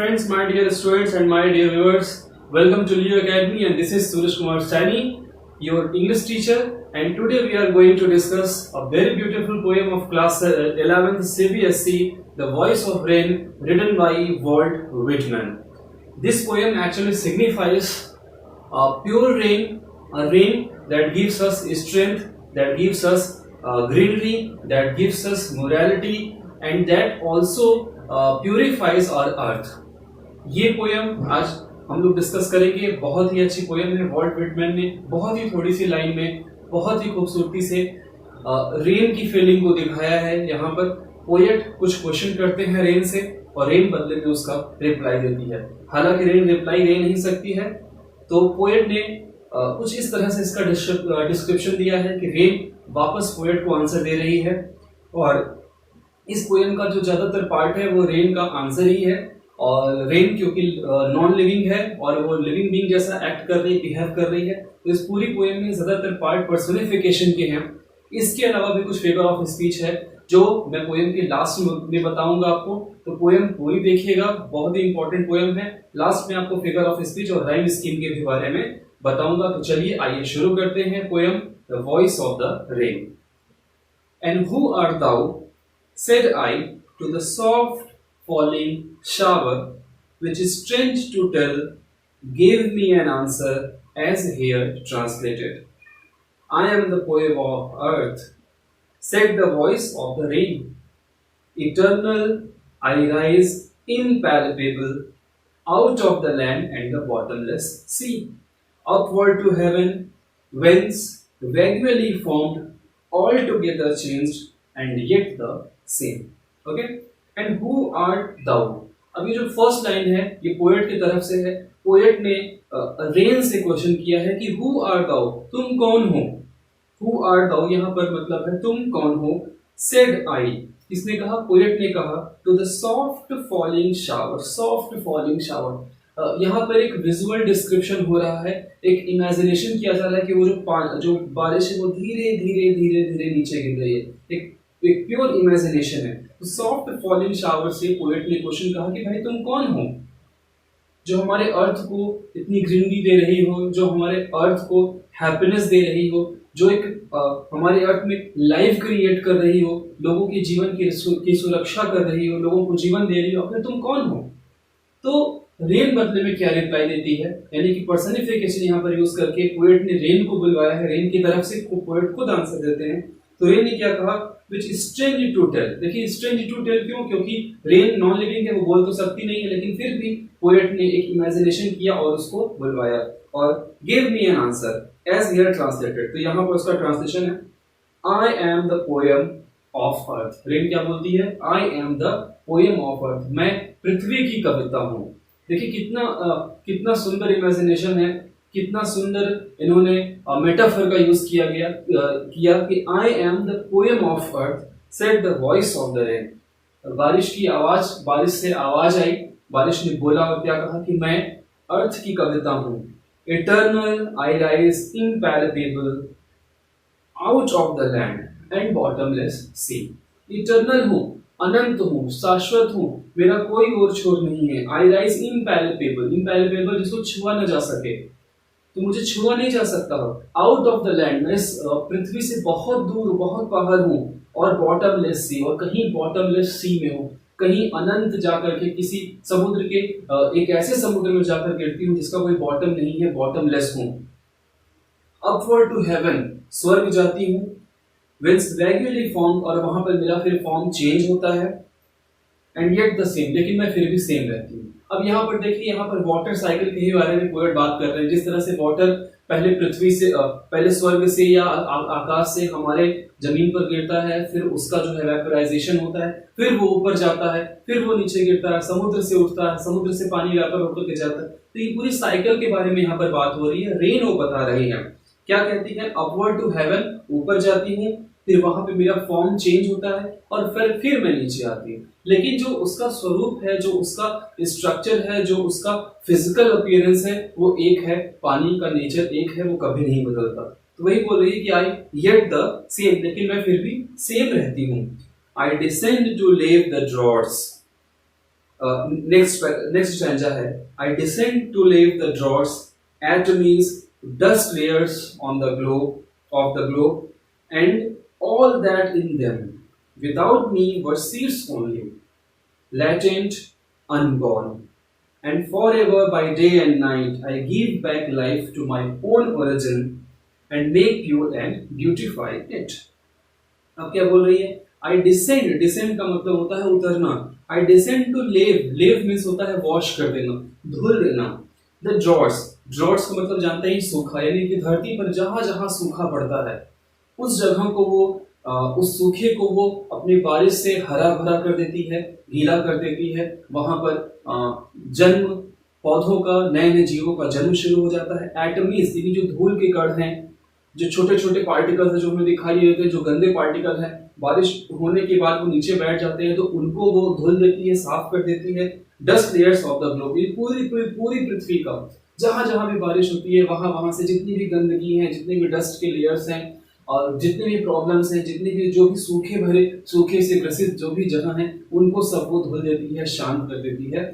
friends, my dear students and my dear viewers. Welcome to Leo Academy and this is Suresh Kumar Saini, your English teacher, and today we are going to discuss a very beautiful poem of class 11th CBSE, The Voice of Rain, written by Walt Whitman. This poem actually signifies a pure rain, a rain that gives us strength, that gives us greenery, that gives us morality, and that also purifies our earth. ये poem आज हम लोग discuss करेंगे। बहुत ही अच्छी poem है। Walt Whitman ने बहुत ही थोड़ी सी लाइन में बहुत ही खूबसूरती से रेन की फीलिंग को दिखाया है। यहाँ पर पोएट कुछ क्वेश्चन करते हैं रेन से और रेन बदले में उसका रिप्लाई देती है। हालांकि रेन रिप्लाई दे नहीं सकती है, तो पोएट ने कुछ इस तरह से इसका डिस्क्रिप्शन दिया है कि रेन वापस पोएट को आंसर दे रही है, और इस पोएम का जो ज्यादातर पार्ट है वो रेन का आंसर ही है। और रेन क्योंकि नॉन लिविंग है और वो लिविंग बीइंग जैसा एक्ट कर रही है, बिहेव कर रही है, तो इस पूरी पोएम में ज्यादातर पार्ट पर्सोनिफिकेशन के हैं। इसके अलावा भी कुछ फिगर ऑफ स्पीच है जो मैं पोएम के लास्ट में बताऊंगा आपको, तो पोएम पूरी देखिएगा। बहुत ही इंपॉर्टेंट पोएम है। लास्ट में आपको फिगर ऑफ स्पीच और राइम स्कीम के भी बारे में बताऊंगा। तो चलिए आइए शुरू करते हैं poem the voice of the rain. And who are thou, said I to the soft falling shower, which is strange to tell, gave me an answer as here translated. I am the poem of earth, said the voice of the rain. Eternal I rise impalpable, out of the land and the bottomless sea, upward to heaven, whence vaguely formed, altogether changed, and yet the same. Okay, and who art thou. अभी जो first line है ये poet की तरफ से है। Poet ने rain से क्वेश्चन किया है कि हु आर दाउ, तुम कौन हो। हु आर दाउ यहाँ पर मतलब है तुम कौन हो। सेड आई, किसने कहा, पोएट ने कहा, to the soft falling shower. Soft falling shower, यहाँ पर एक विजुअल डिस्क्रिप्शन हो रहा है, एक इमेजिनेशन किया जा रहा है कि वो जो बारिश है वो धीरे धीरे धीरे धीरे नीचे गिर रही है। एक प्योर इमेजिनेशन है। तो सॉफ्ट फॉलिंग शावर से पोएट ने क्वेश्चन कहा कि भाई तुम कौन हो जो हमारे अर्थ को इतनी ग्रीनरी दे रही हो, जो हमारे अर्थ को हैप्पीनेस दे रही हो, जो एक हमारे अर्थ में लाइफ क्रिएट कर रही हो, लोगों के जीवन की सुरक्षा कर रही हो, लोगों को जीवन दे रही हो, फिर तुम कौन हो। तो रेन बदले में क्या रिप्लाई देती है, यानी कि पर्सनिफिकेशन यहाँ पर यूज करके पोएट ने रेन को बुलवाया है। रेन की तरफ से पोएट खुद आंसर देते हैं। तो रेन ने क्या कहा, which is strange to tell। देखिए strange to tell क्यों, क्योंकि रेन नॉन लिविंग है, वो बोल तो सकती नहीं है, लेकिन फिर भी पोएट ने एक इमेजिनेशन किया और उसको बुलवाया। और give me an answer as here translated, तो यहाँ पर उसका ट्रांसलेशन है, I am the poem of earth. Rain क्या बोलती है, I am the poem of earth, मैं पृथ्वी की कविता हूँ। देखिए कितना सुंदर इमेजिनेशन है, कितना सुंदर इन्होंने मेटाफर का यूज किया कि आई am the poem of earth, said the voice of the rain. बारिश की आवाज, बारिश से आवाज आई, बारिश ने बोला और क्या कहा कि मैं अर्थ की कविता हूँ। Eternal I rise impalpable, out of the land and bottomless sea. Eternal हूँ, अनंत हूँ, शाश्वत हूँ, मेरा कोई और छोर नहीं है। आई राइज इम्पैलेबल, इम्पैलेबल जिसको छुआ न जा सके, तो मुझे छुआ नहीं जा सकता हो। आउट ऑफ द लैंड, मैं पृथ्वी से बहुत दूर, बहुत बाहर हूँ। और बॉटमलेस सी, और कहीं बॉटमलेस सी में हूँ, कहीं अनंत जाकर के किसी समुद्र के एक ऐसे समुद्र में जाकर गिरती हूँ जिसका कोई बॉटम नहीं है, बॉटमलेस हूँ। अपवर्ड टू हेवन, स्वर्ग जाती हूँ। व्हेंस वैग्युअली फॉर्म, और वहां पर मेरा फिर फॉर्म चेंज होता है। एंड येट द सेम, लेकिन मैं फिर भी सेम रहती हूँ। अब यहाँ पर देखिए, यहाँ पर वाटर साइकिल के ही बारे में पोएट बात कर रहे हैं। जिस तरह से वाटर पहले पृथ्वी से, पहले स्वर्ग से या आकाश से हमारे जमीन पर गिरता है, फिर उसका जो है वेपराइजेशन होता है, फिर वो ऊपर जाता है, फिर वो नीचे गिरता है, समुद्र से उठता है, समुद्र से पानी वेपर होकर के जाता है। तो ये पूरी साइकिल के बारे में यहाँ पर बात हो रही है। रेन वो बता रही है, क्या कहती है, अपवर्ड टू हेवन, ऊपर जाती हूँ, फिर वहां पे मेरा फॉर्म चेंज होता है और फिर मैं नीचे आती हूँ। लेकिन जो उसका स्वरूप है, जो उसका स्ट्रक्चर है, जो उसका फिजिकल अपीयरेंस है, वो एक है। पानी का नेचर एक है, वो कभी नहीं बदलता। तो वही बोल रही है कि आई येट द सेम, लेकिन मैं फिर भी सेम रहती हूँ। I descend to lave the droughts, next stanza है, I descend to leave the droughts, atomies, dust layers on the globe, and all that in them. Without me were seeds only, latent, unborn. And forever by day and night I give back life to my own origin and make pure and beautify it. अब क्या बोल रही है? I descend, descend का मतलब होता है उतरना. आई डिसेंड टू लेव, लेव मीन्स होता है वॉश कर देना, धुल देना. द ड्रॉर्स, ड्रॉर्स का मतलब जानते हैं सूखा, यानी कि धरती पर जहां जहां सूखा पड़ता है उस जगह को वो उस सूखे को वो अपनी बारिश से हरा भरा कर देती है, गीला कर देती है. वहां पर जन्म, पौधों का, नए नए जीवों का जन्म शुरू हो जाता है. एटमीज, यानी जो धूल के कण हैं, जो छोटे छोटे पार्टिकल्स हैं जो हमें दिखाई देते हैं, जो गंदे पार्टिकल हैं, बारिश होने के बाद वो नीचे बैठ जाते हैं तो उनको वो धुल देती है, साफ कर देती है. Dust layers of the globe, पूरी पूरी पूरी पृथ्वी का जहां जहां भी बारिश होती है वहां वहां से जितनी भी गंदगी है, जितने भी डस्ट के लेयर्स हैं और जितने भी प्रॉब्लम्स हैं, जितने भी जो भी सूखे से ग्रसित जो भी जगह हैं, उनको सब वो धुल देती है, शांत कर देती है,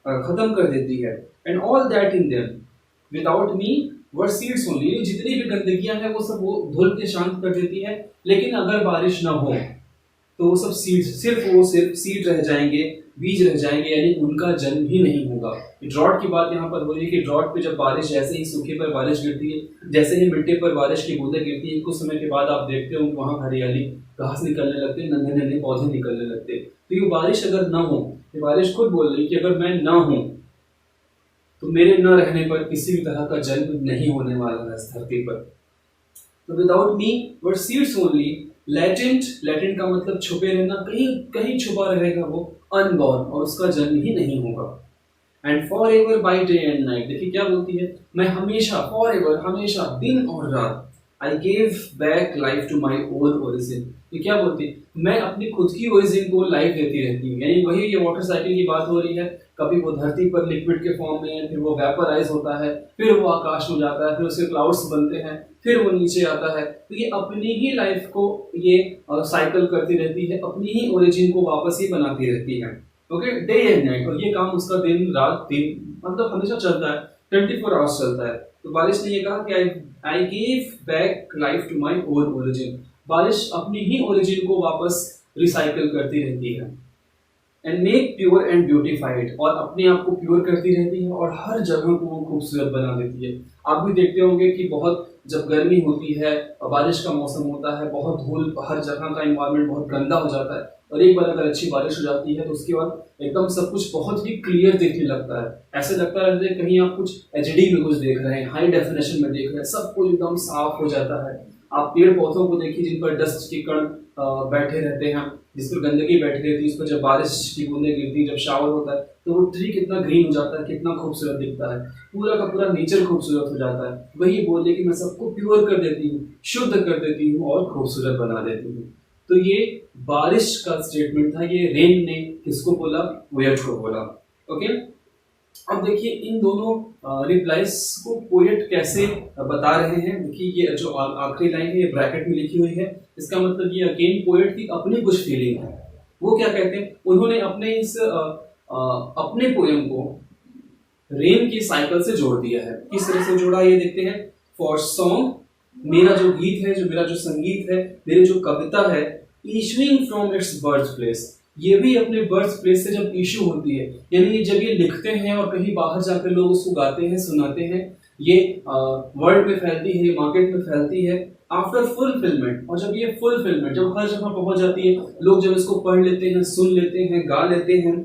खत्म कर देती है. And all that in them without me were seeds only, जितनी भी गंदगियां हैं वो सब वो धुल के शांत कर देती है. लेकिन अगर बारिश ना हो तो वो सब सिर्फ सीड रह जाएंगे, बीज रह जाएंगे, यानी उनका जन्म ही नहीं होगा. ड्रॉट की बात यहाँ पर हो रही है कि ड्रॉट पे जब बारिश, जैसे ही सूखे पर बारिश गिरती है, जैसे ही मिट्टी पर बारिश की बूंदें गिरती है, कुछ समय के बाद आप देखते हो वहाँ हरियाली, घास निकलने लगते, नन्हे नन्हे पौधे निकलने लगते. तो ये बारिश अगर ना हो, ये बारिश खुद बोल रही है कि अगर मैं ना हूं तो मेरे न रहने पर किसी भी तरह का जन्म नहीं होने वाला है इस धरती पर. तो विदाउट मी वर सीड्स ओनली, लेटेंट, लेटेंट का मतलब छुपे रहना, कहीं कहीं छुपा रहेगा वो, अनबॉर्न, और उसका जन्म ही नहीं होगा. And for ever by day and night, देखिए क्या बोलती है, मैं हमेशा, फॉर एवर, हमेशा, दिन और रात, I gave back life to my own origin. ये क्या बोलती है, मैं अपनी खुद की ओरिजिन को लाइफ देती रहती हूँ. यानी वही ये वाटर साइकिल की बात हो रही है, कभी वो धरती पर लिक्विड के फॉर्म में है, फिर वो वेपराइज होता है, फिर वो आकाश में जाता है, फिर उसके क्लाउड्स बनते हैं, फिर वो नीचे आता है. तो ये अपनी ही लाइफ को ये साइकिल करती रहती है, अपनी ही ओरिजिन को वापस ही बनाती रहती है. ओके, डे एंड नाइट, और ये काम उसका दिन रात दिन मतलब हमेशा चलता है, 24 आवर्स चलता है. तो बारिश ने ये कहा कि I give back life to my own origin. बारिश अपनी ही ओरिजिन को वापस रिसाइकिल करती रहती है. And make pure and beautified, और अपने आप को प्योर करती रहती है और हर जगह को वो खूबसूरत बना देती है. आप भी देखते होंगे कि बहुत जब गर्मी होती है और बारिश का मौसम होता है, बहुत धूल, हर जगह का एनवायरनमेंट बहुत गंदा हो जाता है, और एक बार अगर अच्छी बारिश हो जाती है तो उसके बाद एकदम सब कुछ बहुत ही क्लियर दिखने लगता है. ऐसे लगता रहता है कहीं आप कुछ एचडी में कुछ देख रहे हैं, हाई डेफिनेशन में देख रहे हैं, सब कुछ एकदम साफ हो जाता है. आप पेड़ पौधों को देखिए जिन पर डस्ट के कण बैठे रहते हैं, जिस पर गंदगी बैठी रहती है, उस पर जब बारिश की बूंदें गिरती है, जब शावर होता है, तो वो ट्री कितना ग्रीन हो जाता है, कितना खूबसूरत दिखता है, पूरा का पूरा नेचर खूबसूरत हो जाता है. वही बोले कि मैं सबको प्योर कर देती हूँ, शुद्ध कर देती हूँ और खूबसूरत बना देती हूँ. तो ये बारिश का स्टेटमेंट था. ये रेन ने किसको बोला? पोएट को बोला. ओके, अब देखिए इन दोनों रिप्लाइज को पोएट कैसे बता रहे हैं. देखिए ये जो आखिरी लाइन है ये ब्रैकेट में लिखी हुई है, इसका मतलब ये अगेन पोएट की अपनी कुछ फीलिंग है. वो क्या कहते हैं, उन्होंने अपने इस अपने पोएम को रेन की साइकिल से जोड़ दिया है. किस तरह से जोड़ा ये देखते हैं. फॉर सॉन्ग, मेरा जो गीत है, जो मेरा जो संगीत है, मेरी जो कविता है, issuing from its birth place, ये भी अपने बर्थ प्लेस से जब इशू होती है, यानी जब ये लिखते हैं और कहीं बाहर जाकर लोग उसको गाते हैं, सुनाते हैं, ये वर्ल्ड में फैलती है, मार्केट में फैलती है. आफ्टर फुलफिलमेंट, और जब ये फुलफिलमेंट जब हर जगह पहुंच जाती है, लोग जब इसको पढ़ लेते हैं, सुन लेते हैं, गा लेते हैं,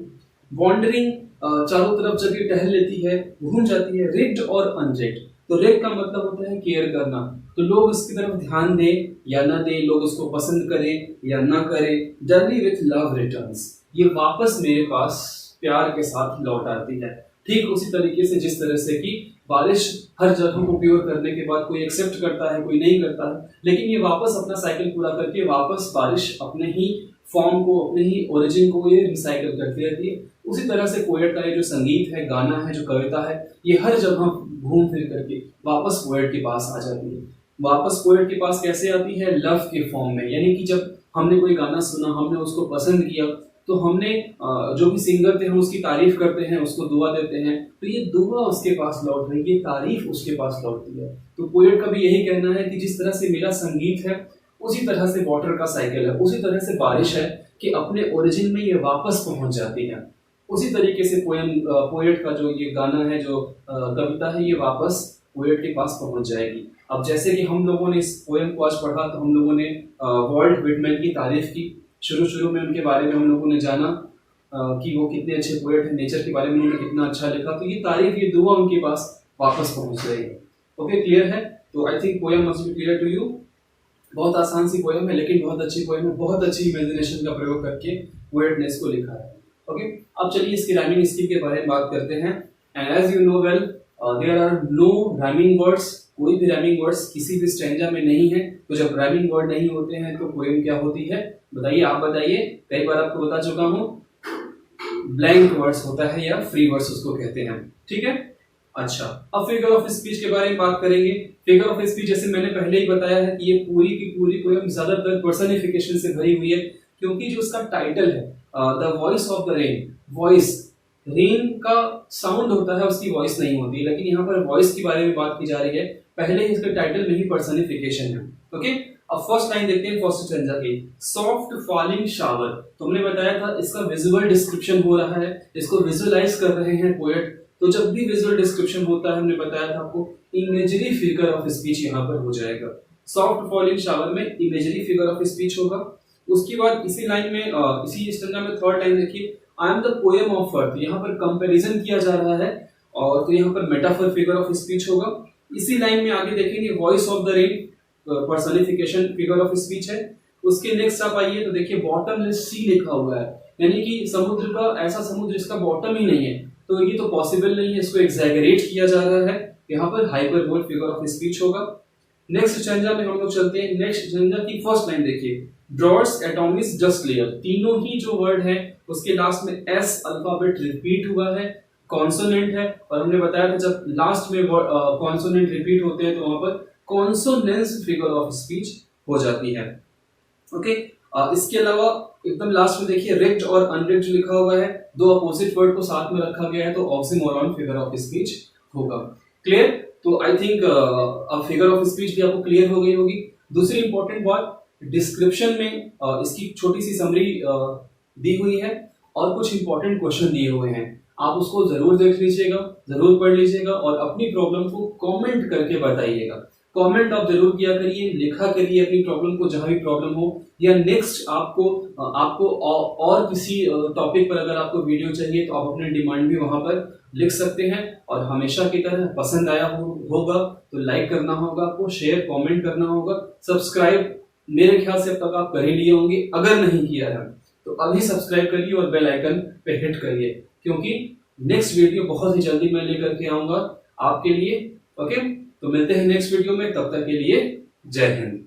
वॉन्डरिंग, चारों तरफ जब ये टहल लेती है, घूम जाती है, रिग्ड और अनरिग्ड. तो रिग का मतलब होता है केयर करना. तो लोग इसकी तरफ ध्यान दें या ना दें, लोग उसको पसंद करें या ना करें, जर्नी विथ लव रिटर्न्स, ये वापस मेरे पास प्यार के साथ लौट आती है. ठीक उसी तरीके से जिस तरह से कि बारिश हर जगह को प्योर करने के बाद कोई एक्सेप्ट करता है, कोई नहीं करता है, लेकिन ये वापस अपना साइकिल पूरा करके वापस बारिश अपने ही फॉर्म को, अपने ही ओरिजिन को ये रिसाइकिल करती रहती है. उसी तरह से पोएट का ये जो संगीत है, गाना है, जो कविता है, ये हर जगह घूम फिर करके वापस पोएट के पास आ जाती है. वापस पोएट के पास कैसे आती है? लव के फॉर्म में. यानी कि जब हमने कोई गाना सुना, हमने उसको पसंद किया, तो हमने जो भी सिंगर थे हम उसकी तारीफ करते हैं, उसको दुआ देते हैं, तो ये दुआ उसके पास लौट रही है, ये तारीफ उसके पास लौटती है। तो पोएट का भी यही कहना है कि जिस तरह से मेरा संगीत है उसी तरह से वाटर का साइकिल है, उसी तरह से बारिश है कि अपने ओरिजिन में ये वापस पहुंच जाती है। उसी तरीके से पोएट का जो ये गाना है, जो कविता है, ये वापस पोएट के पास पहुंच जाएगी। अब जैसे कि हम लोगों ने इस पोएम को आज पढ़ा तो हम लोगों ने वॉल्ट विटमैन की तारीफ की, शुरू में उनके बारे में हम लोगों ने जाना कि वो कितने अच्छे पोएट हैं, नेचर के बारे में उन्होंने कितना अच्छा लिखा, तो ये तारीफ, ये दुआ उनके पास वापस पहुंच रही है। ओके, क्लियर है? तो I think poem must be clear to you. बहुत आसान सी पोएम है लेकिन बहुत अच्छी पोएम है, बहुत अच्छी इमेजिनेशन का प्रयोग करके पोएट ने इसको लिखा है। ओके, अब चलिए इसकी राइमिंग स्किल के बारे में बात करते हैं। And as you know well there are no rhyming words, कोई भी राइमिंग वर्ड्स किसी भी स्टैंजा में नहीं है। तो जब राइमिंग वर्ड नहीं होते हैं तो पोएम क्या होती है, बताइए, आप बताइए। कई बार आपको बता चुका हूं, ब्लैंक वर्ड्स होता है या फ्री वर्ड्स उसको कहते हैं। ठीक है, अच्छा, अब फिगर ऑफ स्पीच के बारे में बात करेंगे। फिगर ऑफ स्पीच जैसे मैंने पहले ही बताया है कि ये पूरी की पूरी पोएम ज्यादातर पर्सनिफिकेशन से भरी हुई है, क्योंकि जो उसका टाइटल है the voice of the rain, voice, rain का साउंड होता है, उसकी वॉइस नहीं होती, लेकिन यहाँ पर वॉइस के बारे में बात की जा रही है। पहले ही इसके टाइटल में ही पर्सनिफिकेशन है। ओके, अब फर्स्ट लाइन देखते हैं फर्स्ट स्टैंजा की, सॉफ्ट फॉलिंग शावर। तो हमने बताया था इसका विजुअल डिस्क्रिप्शन हो रहा है, इसको विजुअलाइज कर रहे हैं पोएट। तो जब भी विजुअल डिस्क्रिप्शन होता है, हमने बताया था आपको, इमेजरी फिगर ऑफ स्पीच यहाँ पर हो जाएगा। सॉफ्ट फॉलिंग शावर में इमेजरी फिगर ऑफ स्पीच होगा। उसके बाद इसी लाइन में, इसी स्टैंजा में थर्ड लाइन देखिए, आई एम द पोएम ऑफ अर्थ, यहाँ पर कंपैरिजन किया जा रहा है और तो यहाँ पर मेटाफर फिगर ऑफ स्पीच होगा। इसी लाइन में आगे देखेंगे voice of the rain, personification figure of speech है। उसके नेक्स्ट आप आइए तो देखिए बॉटमलेस सी लिखा हुआ है, यानी कि समुद्र का, ऐसा समुद्र जिसका बॉटम ही नहीं है, तो ये तो पॉसिबल नहीं है, इसको एक्सैगरेट किया जा रहा है। यहाँ पर हाइपरबोल फिगर ऑफ स्पीच होगा। नेक्स्ट स्टैंजा में हम लोग चलते हैं। नेक्स्ट स्टैंजा की फर्स्ट लाइन देखिए, ड्रॉट्स एटॉमिक्स जस्ट लेयर, तीनों ही जो वर्ड है उसके लास्ट में एस अल्फाबेट रिपीट हुआ है, कॉन्सोनेंट है, और हमने बताया था जब लास्ट में कॉन्सोनेंट रिपीट होते हैं तो वहां पर कॉन्सोनेंस फिगर ऑफ स्पीच हो जाती है। ओके, इसके अलावा एकदम लास्ट में देखिए रिक्ट और अनरिक्ट लिखा हुआ है, दो अपोजिट वर्ड को साथ में रखा गया है, तो ऑक्सीमोरॉन फिगर ऑफ स्पीच होगा। क्लियर? तो आई थिंक अब फिगर ऑफ स्पीच भी आपको क्लियर हो गई होगी। दूसरी इंपॉर्टेंट बात, डिस्क्रिप्शन में इसकी छोटी सी समरी दी हुई है और कुछ इंपॉर्टेंट क्वेश्चन दिए हुए हैं, आप उसको जरूर देख लीजिएगा, जरूर पढ़ लीजिएगा और अपनी प्रॉब्लम को कमेंट करके बताइएगा। कमेंट आप जरूर किया करिए, लिखा करिए अपनी प्रॉब्लम को, जहां भी प्रॉब्लम हो, या नेक्स्ट आपको और किसी टॉपिक पर अगर आपको वीडियो चाहिए तो आप अपने डिमांड भी वहां पर लिख सकते हैं। और हमेशा की तरह पसंद आया होगा तो लाइक करना होगा, आपको शेयर कमेंट करना होगा, सब्सक्राइब मेरे ख्याल से अब तक आप कर ही लिए होंगे, अगर नहीं किया है तो अभी सब्सक्राइब करिए और बेल आइकन पे हिट करिए, क्योंकि नेक्स्ट वीडियो बहुत ही जल्दी मैं लेकर के आऊंगा आपके लिए। ओके, तो मिलते हैं नेक्स्ट वीडियो में, तब तक के लिए जय हिंद।